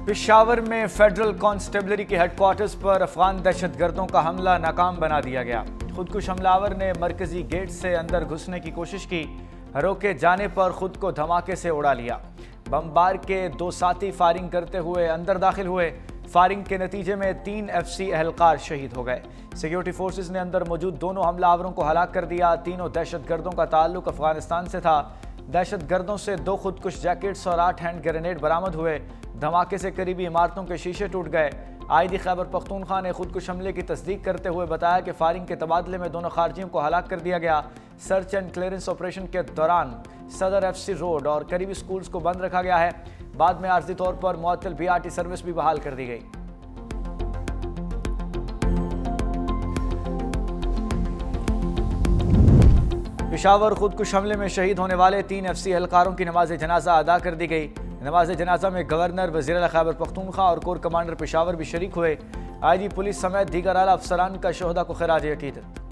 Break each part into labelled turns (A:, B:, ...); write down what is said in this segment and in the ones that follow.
A: पेशावर में federal constabulary के headquarters पर अफगान दहशतगर्दों का हमला नाकाम बना दिया गया। खुदकुश हमलावर ने मरकजी गेट से अंदर घुसने की कोशिश की, रोके जाने पर खुद को धमाके से उड़ा लिया। बमबार के दो साथी फायरिंग करते हुए अंदर दाखिल हुए। फायरिंग के नतीजे में 3 FC एहलकार शहीद हो गए। सिक्योरिटी फोर्सेस ने अंदर मौजूद दोनों हमलावरों को हलाक कर दिया। तीनों दहशतगर्दों का ताल्लुक अफगानिस्तान से था। दहशतगर्दों से 2 खुदकुश जैकेट्स और 8 हैंड ग्रेनेड बरामद हुए। धमाके से करीबी इमारतों के शीशे टूट गए। आईदी खैबर पख्तूनख्वा ने खुदकुश हमले की तस्दीक करते हुए बताया कि फायरिंग के तबादले में दोनों खारजियों को हलाक कर दिया गया। सर्च एंड क्लियरेंस ऑपरेशन के दौरान सदर FC रोड और करीबी स्कूल्स को बंद रखा गया है। बाद में आर्जी तौर पर मुअत्तल BRT सर्विस भी बहाल कर दी गई। पेशावर खुदकुश हमले में शहीद होने वाले 3 FC एहलकारों की नमाज जनाजा अदा कर दी गई। नमाज जनाजा में गवर्नर, वज़ीर आला खैबर पख्तूनख्वा और कोर कमांडर पेशावर भी शरीक हुए। IG पुलिस समेत दीगर आला अफसरान का शोहदा को खिराज अकीदत।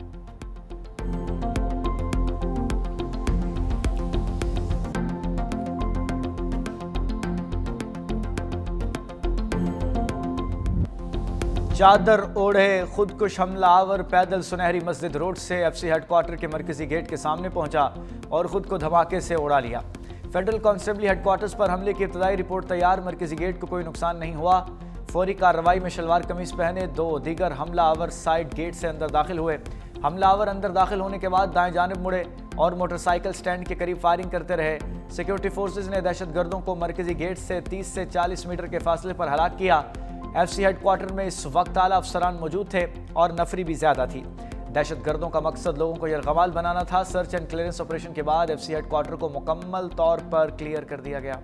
A: चादर ओढ़े खुदकुश हमलावर पैदल सुनहरी मस्जिद रोड से FC हेडक्वार्टर के मरकजी गेट के सामने पहुंचा और खुद को धमाके से उड़ा लिया। फेडरल कांस्टेबली हेडक्वार्टर्स पर हमले की इब्तदाई रिपोर्ट तैयार। मरकजी गेट को कोई नुकसान नहीं हुआ। फौरी कार्रवाई में शलवार कमीज पहने 2 दीगर हमलावर साइड गेट से अंदर दाखिल हुए। हमलावर अंदर दाखिल होने के बाद दाएं जानिब मुड़े और मोटरसाइकिल स्टैंड के करीब फायरिंग करते रहे। सिक्योरिटी फोर्सेज ने दहशतगर्दों को मरकजी गेट से 30 से 40 मीटर के फासले पर हलाक किया। FC हेडक्वार्टर में इस वक्त आला अफसरान मौजूद थे और नफरी भी ज्यादा थी। दहशतगर्दों का मकसद लोगों को यरगमाल बनाना था। सर्च एंड क्लियरेंस ऑपरेशन के बाद FC हेडक्वार्टर को मुकम्मल तौर पर क्लियर कर दिया गया।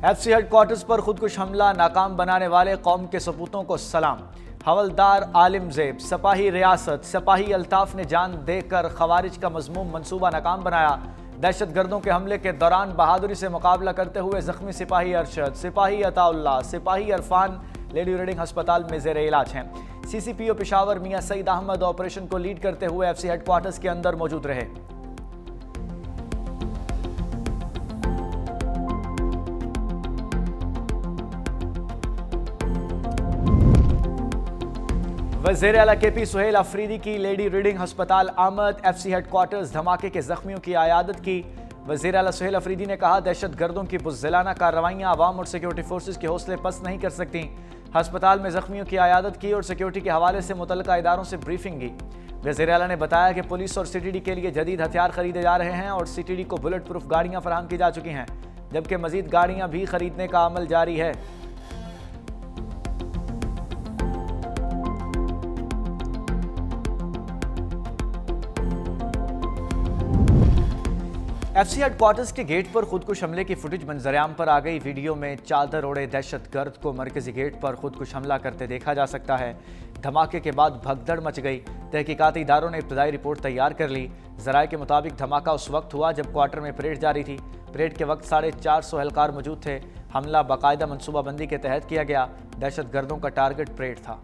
A: FC हेडक्वार्टर्स पर खुदकुश हमला नाकाम बनाने वाले कौम के सपूतों को सलाम। हवलदार आलिम ज़ेब, सिपाही रियासत, सिपाही अल्ताफ ने जान देकर खवारिज का मज़मूम मंसूबा नाकाम बनाया। दहशतगर्दों के हमले के दौरान बहादुरी से मुकाबला करते हुए जख्मी सिपाही अरशद, सिपाही अताउल्लाह, सिपाही इरफान लेडी रीडिंग अस्पताल में ज़ेर इलाज हैं। CCPO पेशावर मियां सईद अहमद ऑपरेशन को लीड करते हुए FC हेडक्वार्टर्स के अंदर मौजूद रहे। वज़ीर आला KP सुहेल अफरीदी की लेडी रीडिंग अस्पताल आमद। FC हेडक्वार्टर्स धमाके के जख्मियों की आयादत की। वज़ीर आला सुहेल अफरीदी ने कहा, दहशतगर्दों की बुज़दिलाना कार्रवाइयाँ आवाम और सिक्योरिटी फोर्सेज के हौसले पस्त नहीं कर सकती। अस्पताल में जख्मियों की आयादत की और सिक्योरिटी के हवाले से मुतल्लिका इदारों से ब्रीफिंग की। वज़ीर आला ने बताया कि पुलिस और CTD के लिए जदीद हथियार खरीदे जा रहे हैं और CTD को बुलेट प्रूफ गाड़ियाँ फराहम की जा चुकी हैं, जबकि मजीद गाड़ियाँ भी खरीदने का अमल जारी है। FC हेडक्वार्टर्स के गेट पर खुदकुश हमले की फुटेज मंजरेआम पर आ गई। वीडियो में चादर ओढ़े दहशतगर्द को मरकजी गेट पर खुदकुश हमला करते देखा जा सकता है। धमाके के बाद भगदड़ मच गई। तहकीकाती इदारों ने इब्तदाई रिपोर्ट तैयार कर ली। ज़राए के मुताबिक धमाका उस वक्त हुआ जब क्वार्टर में परेड जारी थी। परेड के वक्त 450 एहलकार मौजूद थे। हमला बाकायदा मनसूबाबंदी के तहत किया गया। दहशतगर्दों का टारगेट परेड था।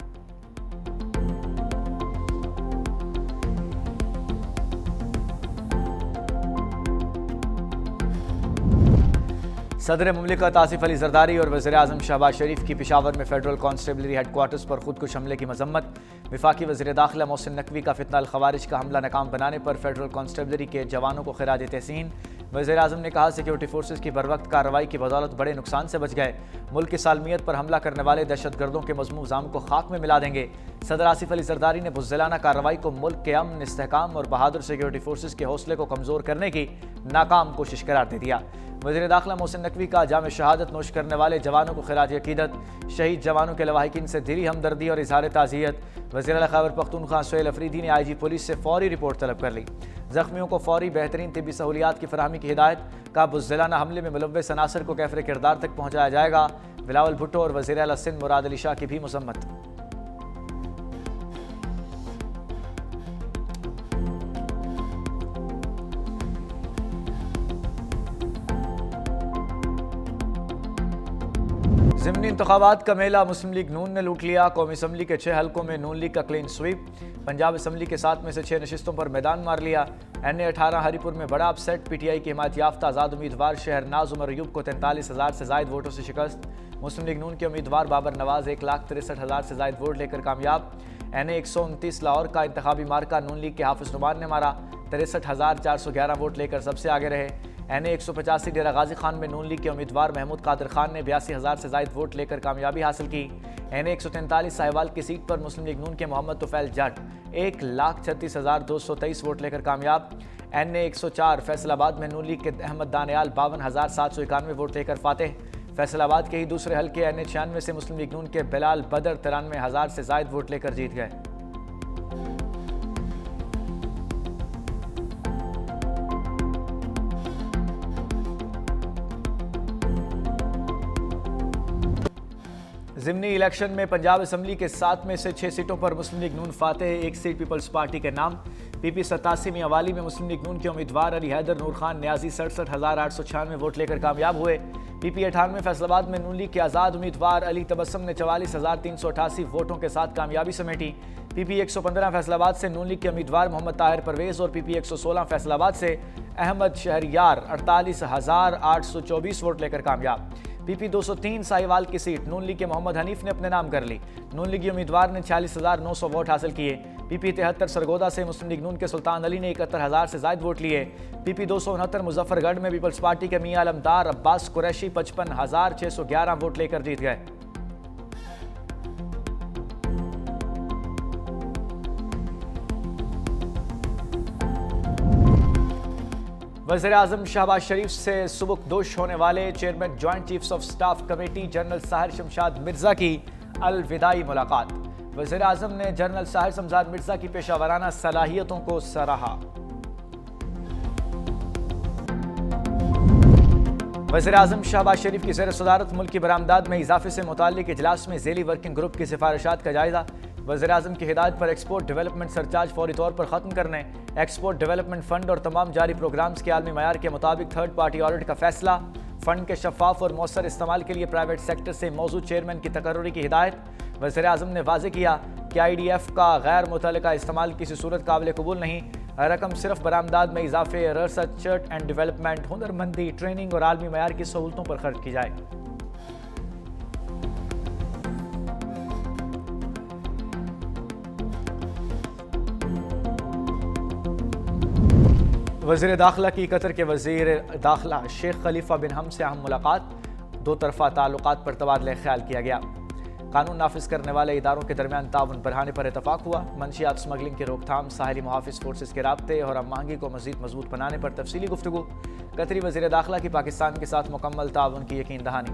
A: सदर मुमलिकत आसिफ अली जरदारी और वज़ीर आज़म शहबाज शरीफ की पेशावर में फेडरल कांस्टेबलरी हेडक्वार्टर्स पर खुदकुश हमले की मजम्मत। वफाकी वज़ीर दाखिला मोहसिन नकवी का फितना अल खवारिज का हमला नाकाम बनाने पर फेडरल कांस्टेबलरी के जवानों को खिराज तहसीन। वज़ीर आज़म ने कहा, सिक्योरिटी फोर्सेज की बरवक्त कार्रवाई की बदौलत बड़े नुकसान से बच गए। मुल्क की सालमियत पर हमला करने वाले दहशतगर्दों के मज़मूम जाम को खाक में मिला देंगे। सदर आसिफ अली जरदारी ने बुज़दिलाना कार्रवाई को मुल्क के अमन, इस्तेहकाम और बहादुर सिक्योरिटी फोर्सेज के हौसले को कमज़ोर करने की नाकाम कोशिश करार दे दिया। वज़ीर दाखिला मोहसिन नकवी का जाम शहादत नोश करने वाले जवानों को खिराज अकीदत। शहीद जवानों के लवाहिकीन से दिली हमदर्दी और इज़हार ताज़ियत। वज़ीर आला खैबर पख्तूनख्वा सुहेल अफरीदी ने IG पुलिस से फौरी रिपोर्ट तलब कर ली। जख्मियों को फौरी बेहतरीन तिब्बी सहूलियात की फराहमी की हिदायत। का बुज़दिलाना हमले में मुलव्वस अनासर को कैफरे किरदार तक पहुँचाया जाएगा। बिलावल भुट्टो और वज़ीर आला सिंध मुराद अली शाह की भी मसम्मत। ज़िमनी इंतखाबात का मेला मुस्लिम लीग नून ने लूट लिया। कौमी असम्बली के 6 हलकों में नून लीग का क्लीन स्वीप। पंजाब असम्बली के 7 में से 6 नशिस्तों पर मैदान मार लिया। NA-18 हरीपुर में बड़ा अपसेट। PTI की हिमायत याफ्ता आज़ाद उम्मीदवार शहरनाज उमर अयूब को 43,000 से जायद वोटों से शिकस्त। मुस्लिम लीग नून के उम्मीदवार बाबर नवाज 1,63,000 से जायद वोट लेकर कामयाब। NA-129 लाहौर का इंतखाबी मार्का नून लीग के हाफिज नुमान ने मारा। 63,411 वोट लेकर सबसे आगे रहे। NA-185 डेरा गाजी खान में नून लीग के उम्मीदवार महमूद कादिर खान ने 82,000 से जायद वोट लेकर कामयाबी हासिल की। NA-143 साहिवाल की सीट पर मुस्लिम लीग नून के मोहम्मद तुफैल जट 1,36,223 वोट लेकर कामयाब। NA-104 फैसलाबाद में नून लीग के अहमद दानियाल 52,791 वोट लेकर फातेह। फैसलाबाद के ही दूसरे हल्के NA-96 से मुस्लिम लीग नून के बिलाल बदर 93,000 से जायद वोट लेकर जीत गए। ज़िमनी इलेक्शन में पंजाब असम्बली के 7 में से 6 सीटों पर मुस्लिम लीग नून फातेह। 1 सीट पीपल्स पार्टी के नाम। PP 87 मियांवाली में मुस्लिम लीग नून के उम्मीदवार अली हैदर नूर खान न्याजी 67,896 वोट लेकर कामयाब हुए। PP 98 फैसलाबाद में नून लीग के आज़ाद उम्मीदवार अली तबस्सुम ने 44,388 वोटों के साथ कामयाबी समेटी। PP 115 फैसलाबाद से नून लीग के उम्मीदवार मोहम्मद ताहिर परवेज़ और PP 116 फैसलाबाद से अहमद शहरियार 48,824 वोट लेकर कामयाब। PP 203 साहिवाल की सीट नून लीग के मोहम्मद हनीफ ने अपने नाम कर ली। नून लीगी उम्मीदवार ने 46,900 वोट हासिल किए। PP 73 सरगोदा से मुस्लिम लीग नून के सुल्तान अली ने 71,000 से जायद वोट लिए। PP 269 मुजफ्फरगढ़ में पीपल्स पार्टी के मियां अलमदार अब्बास कुरैशी 55,611 वोट लेकर जीत गए। वज़ीर-ए-आज़म शहबाज शरीफ से सुबुकदोश होने वाले chairman joint chiefs of staff committee general Sahir Shamshad Mirza की अलविदाई मुलाकात। वज़ीर-ए-आज़म ने जनरल साहिर शमशाद मिर्ज़ा की पेशावराना सलाहियतों को सराहा। वज़ीर-ए-आज़म शहबाज शरीफ की ज़ेर सदारत मुल्क की बरामदात में इजाफे से मुताल्लिक इजलास में ज़ेली वर्किंग ग्रुप की सिफारिशात का जायजा। वज़ीर-ए-आज़म की हिदायत पर एक्सपोर्ट डेवलपमेंट सरचार्ज फौरी तौर पर ख़त्म करने, एक्सपोर्ट डेवलपमेंट फ़ंड और तमाम जारी प्रोग्राम्स के आलमी मयार के मुताबिक थर्ड पार्टी ऑडिट का फैसला। फ़ंड के शफाफ और मौसर इस्तेमाल के लिए प्राइवेट सेक्टर से मौजूद चेयरमैन की तकर्रुरी की हिदायत। वज़ीर-ए-आज़म ने वाज़ेह किया कि IDF का गैर मुतल्लिका इस्तेमाल किसी सूरत काबिल कबूल नहीं। रकम सिर्फ बरामदात में इजाफे, रिसर्च एंड डेवलपमेंट, हुनरमंदी, ट्रेनिंग और आलमी मयार की सहूलतों पर खर्च की जाए। वज़ीर दाखिला की कतर के वज़ीर दाखिला शेख खलीफा बिन हम से अहम मुलाकात। दो तरफ़ा ताल्लुकात पर तबादला ख्याल किया गया। कानून नाफिज करने वाले इदारों के दरमियान ताउन बढ़ाने पर इतफाक हुआ। मंशियात स्मगलिंग की रोकथाम, साहिली मुहाफिज फोर्सेस के राब्ते और हम आहंगी को मज़ीद मजबूत बनाने पर तफसीली गुफ्तगू। कतरी वज़ीर दाखिला की पाकिस्तान के साथ मुकम्मल ताउन की यकीन दहानी।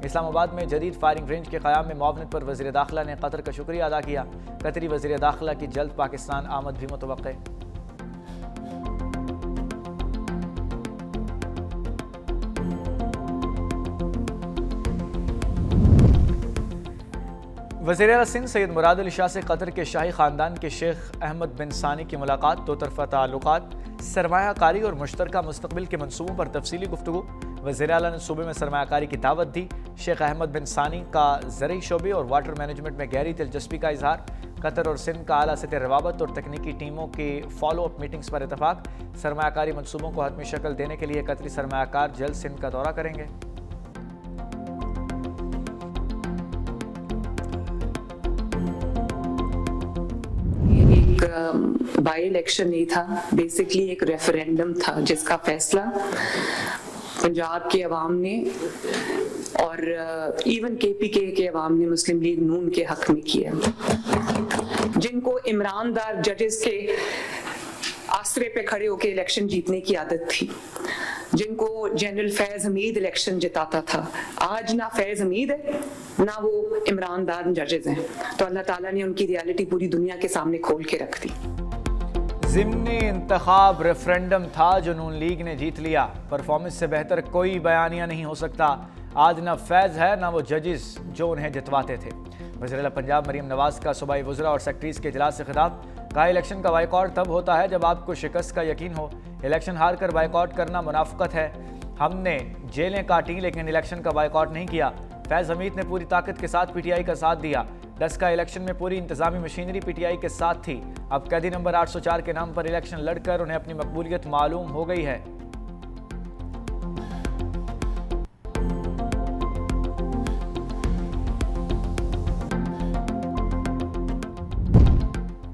A: इस्लामाबाद में जदीद फायरिंग रेंज के क़याम में मुआवनत पर वज़ीर दाखिला ने कतर का शुक्रिया अदा किया। कतरी वज़ीर दाखिला की जल्द पाकिस्तान आमद भी मुतवक्के। वज़ीर आला सिंध सैयद मुराद अली शाह से कतर के शाही ख़ानदान के शेख अहमद बिन सानी की मुलाकात। दो तरफ़ा ताल्लुकात, सरमायाकारी और मुश्तरका मुस्तक़बिल के मनसूबों पर तफसीली गुफ्तगू। वज़ीर आला ने सूबे में सरमायाकारी की दावत दी। शेख अहमद बिन सानी का ज़रई शोबे और वाटर मैनेजमेंट में गहरी दिलचस्पी का इजहार। कतर और सिंध का आला सतह रवाबत और तकनीकी टीमों की फॉलो अप मीटिंग्स पर इतफाक। सरमायाकारी मनसूबों को हतमी शक्ल देने के लिए कतरी सरमायाकार जल्द सिंध का दौरा करेंगे।
B: बाई इलेक्शन नहीं था, बेसिकली एक रेफरेंडम था जिसका फैसला पंजाब के अवाम ने और इवन KPK के अवाम ने मुस्लिम लीग नून के हक में किया, जिनको इमरानदार जजेस के आसरे पे खड़े होकर इलेक्शन जीतने की आदत थी, जिनको जनरल फैज हमीद इलेक्शन जिताता था। आज ना फैज हमीद है ना वो इमरानदार जजेस हैं, तो अल्लाह ताला ने उनकी रियलिटी पूरी दुनिया के सामने खोल के रख दी।
A: ज़िमनी इंतखाब रेफरेंडम था जो नून लीग ने जीत लिया। परफॉर्मेंस से बेहतर कोई बयानिया नहीं हो सकता। आज ना फैज़ है ना वो जजेस जो उन्हें जितवाते थे। वज़ीर पंजाब मरीम नवाज का सूबाई वज़रा और सेक्रेटरीज के इजलास से खिताब। कहा, इलेक्शन का बाइकआउट तब होता है जब आपको शिकस्त का यकीन हो। इलेक्शन हार कर बाइकआउट करना मुनाफिकत है। हमने जेलें काटी लेकिन इलेक्शन का बाइकआउट नहीं किया। फैज हमीद ने पूरी ताकत के साथ पीटीआई का साथ दिया। डस्का इलेक्शन में पूरी इंतजामी मशीनरी पीटीआई के साथ थी। अब कैदी नंबर 804 के नाम पर इलेक्शन लड़कर उन्हें अपनी मकबूलियत मालूम हो गई है।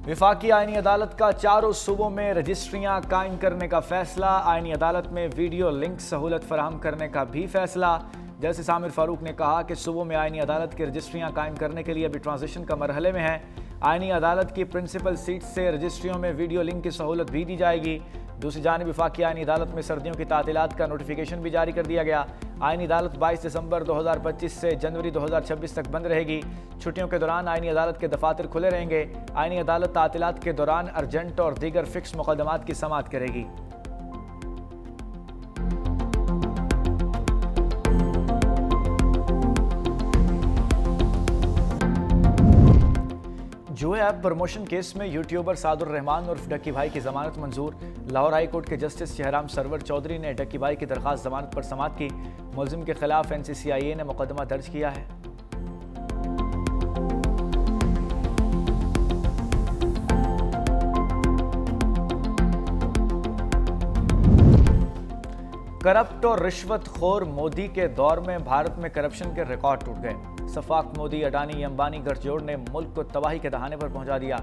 A: विफाकी आईनी अदालत का चारों सूबों में रजिस्ट्रियां कायम करने का फैसला। आईनी अदालत में वीडियो लिंक सहूलत फराहम करने का भी फैसला। जस्टिस आमिर फारूक ने कहा कि सूबों में आईनी अदालत की रजिस्ट्रियां कायम करने के लिए अभी ट्रांजिशन का मरहले में है। आईनी अदालत की प्रिंसिपल सीट से रजिस्ट्रियों में वीडियो लिंक की सहूलत भी दी जाएगी। दूसरी जानिब विफाकी आईनी अदालत में सर्दियों की तातीलात का नोटिफिकेशन भी जारी कर दिया गया। आईनी अदालत 22 दिसंबर 2025 से जनवरी 2026 तक बंद रहेगी। छुट्टियों के दौरान आईनी अदालत के दफातर खुले रहेंगे। आईनी अदालत तातीलात के दौरान अर्जेंट और दीगर फिक्स मुकदमात की समाअत करेगी। जुए ऐप प्रमोशन केस में यूट्यूबर सादुर रहमान उर्फ डक्की भाई की जमानत मंजूर। लाहौर हाई कोर्ट के जस्टिस शहराम सरवर चौधरी ने डक्की भाई की दरखास्त जमानत पर समाअत की। मुलजिम के खिलाफ NCCIA ने मुकदमा दर्ज किया है। करप्ट और रिश्वतखोर मोदी के दौर में भारत में करप्शन के रिकॉर्ड टूट गए। सफाक, मोदी, अडानी, अंबानी गठजोड़ ने मुल्क को तबाही के दहाने पर पहुंचा दिया।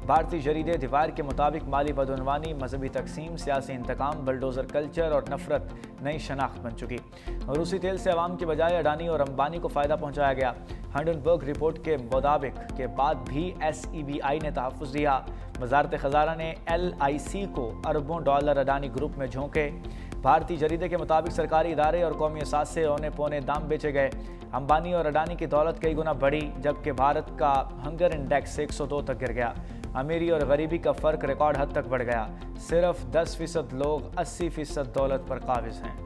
A: भारतीय जरीदे दीवार के मुताबिक माली बदउनवानी, मजहबी तकसीम, सियासी इंतकाम, बलडोजर कल्चर और नफरत नई शनाख्त बन चुकी। रूसी तेल से अवाम के बजाय अडानी और अंबानी को फ़ायदा पहुंचाया गया। हिंडनबर्ग रिपोर्ट के मुताबिक के बाद भी SEBI ने तहफ़्फ़ुज़ दिया। वज़ारत ख़ज़ाना ने LIC को अरबों डॉलर अडानी ग्रुप में झोंके। भारतीय जरीदे के मुताबिक सरकारी इदारे और कौमी असासे औने पौने दाम बेचे गए। अंबानी और अडानी की दौलत कई गुना बढ़ी, जबकि भारत का हंगर इंडेक्स 102 तक गिर गया। अमीरी और गरीबी का फ़र्क रिकॉर्ड हद तक बढ़ गया। सिर्फ 10% लोग 80% दौलत पर काबिज हैं।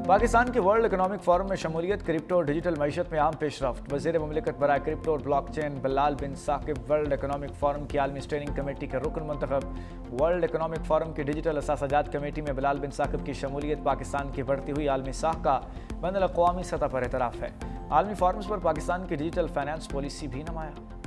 A: पाकिस्तान के वर्ल्ड इकोनॉमिक फोरम में शमूलियत, क्रिप्टो और डिजिटल मईशत में अहम पेशरफ्त। वज़ीर मुमलिकत बराए क्रिप्टो और ब्लॉकचेन बिलाल बिन साकिब वर्ल्ड इकोनॉमिक फोरम की आलमी स्टीयरिंग कमेटी के रुकन मुंतखब। वर्ल्ड इकोनॉमिक फोरम की डिजिटल असासाजात कमेटी में बिलाल बिन साकिब की शमूलियत पाकिस्तान की बढ़ती हुई आलमी साख का बैनुल अक़वामी सतह पर एतराफ़ है। आलमी फोरम्स पर पाकिस्तान की डिजिटल फाइनेंस पॉलिसी भी नुमाया।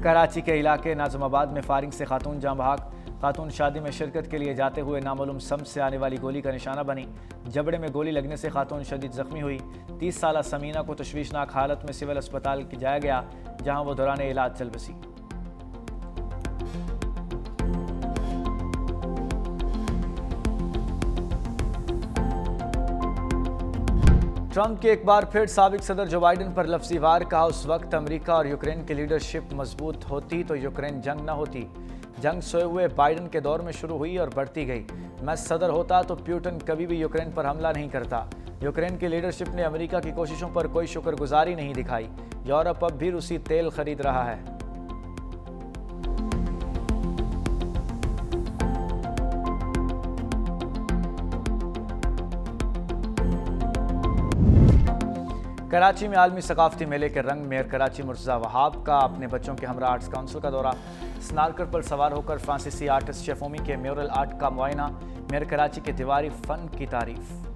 A: कराची के इलाके नाज़िमाबाद में फायरिंग से खातून जाँ बहक। खातून शादी में शिरकत के लिए जाते हुए नामालूम सम से आने वाली गोली का निशाना बनी। जबड़े में गोली लगने से खातून शदीद जख्मी हुई। 30 साला समीना को तशवीशनाक हालत में सिविल अस्पताल जाया गया, जहां वो दौरान इलाज चल बसी। ट्रंप की एक बार फिर साबिक सदर जो बाइडन पर लफ्ज़ी वार कहा। उस वक्त अमेरिका और यूक्रेन की लीडरशिप मजबूत होती तो यूक्रेन जंग न होती। जंग सोए हुए बाइडन के दौर में शुरू हुई और बढ़ती गई। मैं सदर होता तो प्यूटन कभी भी यूक्रेन पर हमला नहीं करता। यूक्रेन की लीडरशिप ने अमेरिका की कोशिशों पर कोई शुक्रगुजारी नहीं दिखाई। यूरोप अब भी रूसी तेल खरीद रहा है। कराची में आलमी सकाफती मेले के रंग। मेयर कराची मुर्तज़ा वहाब का अपने बच्चों के हमरा आर्ट्स काउंसिल का दौरा। स्नारकर पर सवार होकर फ्रांसीसी आर्टिस्ट शेफोमी के म्यूरल आर्ट का मुआयना। मेयर कराची के दीवारी फ़न की तारीफ।